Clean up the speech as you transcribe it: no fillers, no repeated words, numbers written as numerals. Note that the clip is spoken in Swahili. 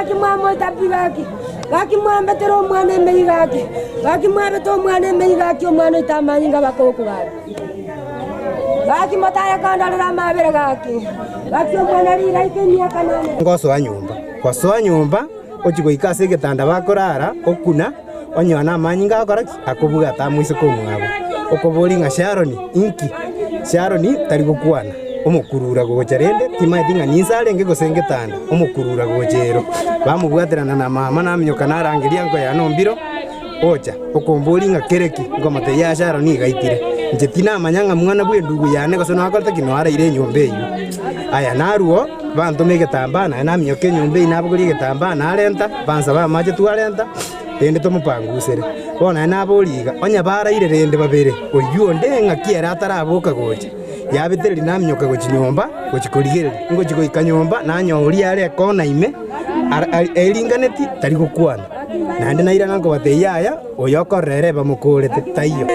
gaki mama tapi gaki mama betero mwana mei gaki mama betero mwana mei gaki mwana tamanyi ngabakoko gaki mataya kandalira mabere gaki mwana rira ikenia kanane ngoso wa nyumba kwaso nyumba ochiko ikase getanda bakorara okuna onyona amanyi ngakora akobuga tamwise ko mwabo okobori nga Sharoni tari gukwana omukurura gocherende tima tinga ninsale nge gosengetanda omukurura gochero bamubwaterana na mama namnyoka narangiria ngo ya nombiro ocha okombori nga kereki ngomate ya Sharoni gaitire nje tina amanyanga mwana bwe ndugu yane gosona akorta kino ara ire nyombe yu aya naruo bantu megetambana namnyoke nyombe inabuguri getambana arenta banza ba maje tu arenta ende tomupangusere bona naboriga onya baraire rende babere oyuo ndenga kiera ataraboka goche yabitereri namnyoka gochinyomba gochikorigere ngo chiko ikanyomba nanyori are kona ime elinganeti tari gukwana nande naira nango bateyaya oyokorere bamukorete taiyo